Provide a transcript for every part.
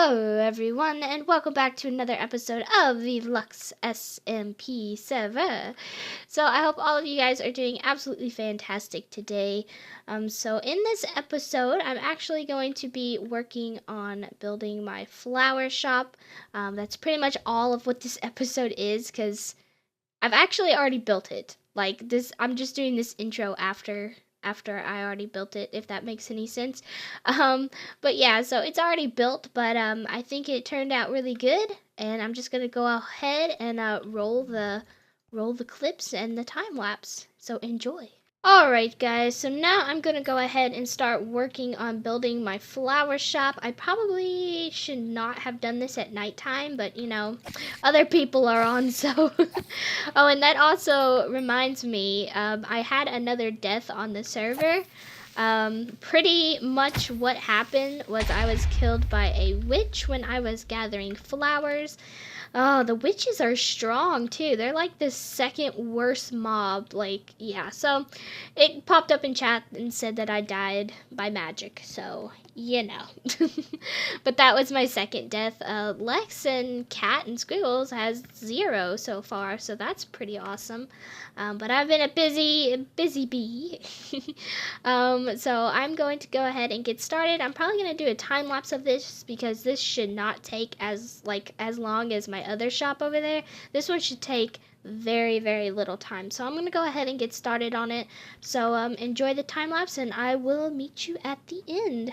Hello everyone and welcome back to another episode of the Lux SMP server. So I hope all of you guys are doing absolutely fantastic today. So in this episode I'm actually going to be working on building my flower shop. That's pretty much all of what this episode is because I've actually already built it. Like this, I'm just doing this intro after I already built it, if that makes any sense. But yeah, so it's already built, but I think it turned out really good, and I'm just gonna go ahead and roll the clips and the time lapse. So enjoy. Alright guys, so now I'm gonna go ahead and start working on building my flower shop. I probably should not have done this at nighttime, but you know, other people are on, so... Oh, and that also reminds me, I had another death on the server. Pretty much what happened was I was killed by a witch when I was gathering flowers. Oh, the witches are strong too. They're like the second worst mob. Like, yeah. So it popped up in chat and said that I died by magic. So, you know. But that was my second death. Lex and Cat and Squiggles has 0 so far. So that's pretty awesome. But I've been a busy bee. So I'm going to go ahead and get started. I'm probably going to do a time lapse of this because this should not take as long as my other shop over there. This one should take very little time. So I'm going to go ahead and get started on it. So enjoy the time lapse and I will meet you at the end.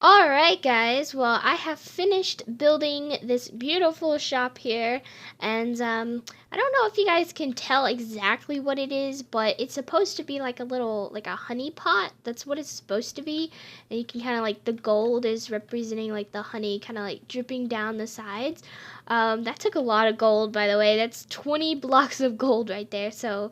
Alright guys, well I have finished building this beautiful shop here, and I don't know if you guys can tell exactly what it is, but it's supposed to be like a little, like a honey pot. That's what it's supposed to be, and you can kind of like, the gold is representing like the honey kind of like dripping down the sides. That took a lot of gold, by the way. That's 20 blocks of gold right there, so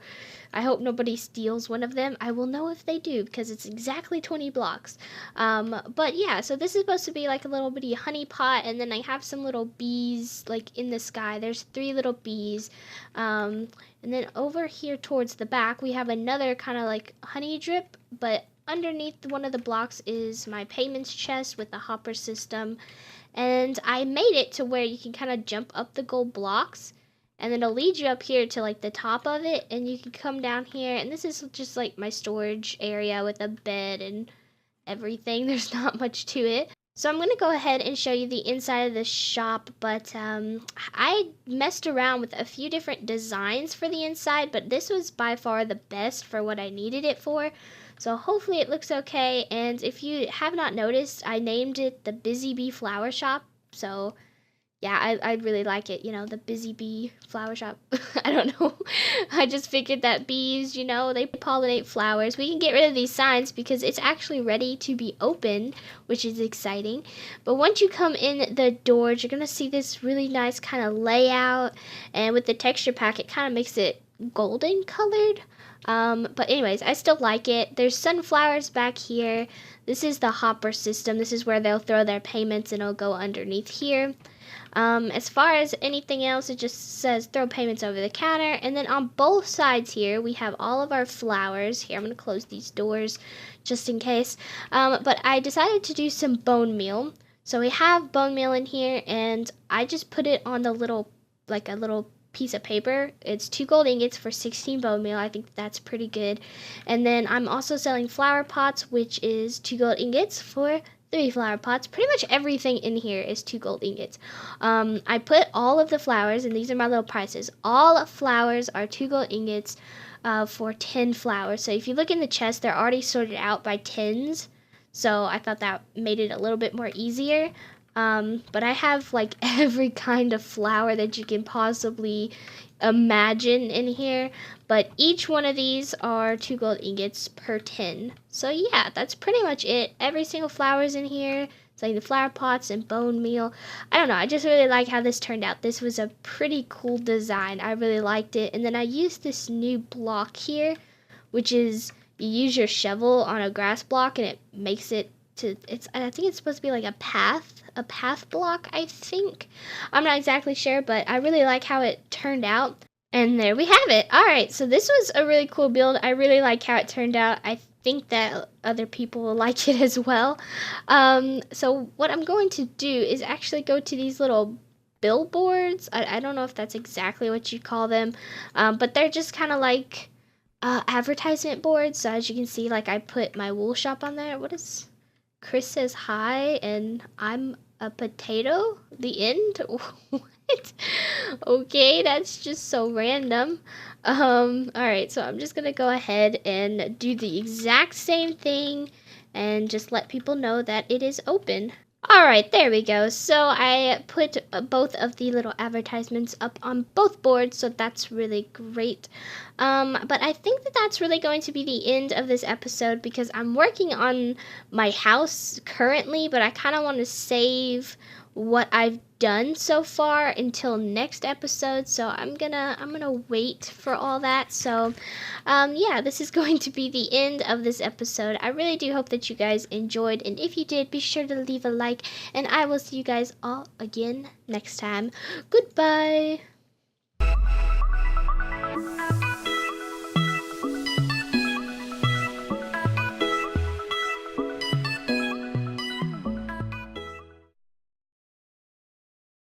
I hope nobody steals one of them. I will know if they do because it's exactly 20 blocks. But yeah, so this is supposed to be like a little bitty honey pot, and then I have some little bees like in the sky. There's 3 little bees. And then over here towards the back, we have another kind of like honey drip, but underneath one of the blocks is my payments chest with the hopper system. And I made it to where you can kind of jump up the gold blocks, and then it'll lead you up here to like the top of it, and you can come down here, and this is just like my storage area with a bed and everything. There's not much to it. So I'm going to go ahead and show you the inside of the shop, but I messed around with a few different designs for the inside, but this was by far the best for what I needed it for. So hopefully it looks okay, and if you have not noticed, I named it the Busy Bee Flower Shop. So yeah, I really like it, the Busy Bee Flower Shop. I don't know. I just figured that bees, they pollinate flowers. We can get rid of these signs because it's actually ready to be opened, which is exciting. But once you come in the doors, you're going to see this really nice kind of layout. And with the texture pack, it kind of makes it golden colored. But anyways, I still like it. There's sunflowers back here. This is the hopper system. This is where they'll throw their payments, and it'll go underneath here. As far as anything else, it just says throw payments over the counter. And then on both sides here, we have all of our flowers. Here, I'm going to close these doors just in case. But I decided to do some bone meal. So we have bone meal in here, and I just put it on the little, like a little piece of paper. It's 2 gold ingots for 16 bone meal. I think that's pretty good. And then I'm also selling flower pots, which is 2 gold ingots for 3 flower pots. Pretty much everything in here is 2 gold ingots. I put all of the flowers, and these are my little prices. All flowers are 2 gold ingots for 10 flowers. So if you look in the chest, they're already sorted out by tens. So I thought that made it a little bit more easier. But I have like every kind of flower that you can possibly imagine in here, but each one of these are 2 gold ingots per 10. So yeah, that's pretty much it. Every single flower is in here. It's like the flower pots and bone meal. I don't know, I just really like how this turned out. This was a pretty cool design. I really liked it. And then I used this new block here, which is you use your shovel on a grass block, and it makes it I think it's supposed to be like a path block, I think. I'm not exactly sure, but I really like how it turned out. And there we have it. Alright, so this was a really cool build. I really like how it turned out. I think that other people will like it as well. So what I'm going to do is actually go to these little billboards. I don't know if that's exactly what you call them, but they're just kind of like advertisement boards. So as you can see, like I put my wool shop on there. What is... Chris says hi, and I'm a potato? The end? What? Okay, that's just so random. Alright, so I'm just gonna go ahead and do the exact same thing and just let people know that it is open. Alright, there we go. So I put both of the little advertisements up on both boards, so that's really great. But I think that that's really going to be the end of this episode because I'm working on my house currently, but I kind of want to save what I've done so far until next episode, so I'm gonna wait for all that. So yeah, this is going to be the end of this episode. I really do hope that you guys enjoyed, and if you did, be sure to leave a like, and I will see you guys all again next time. Goodbye.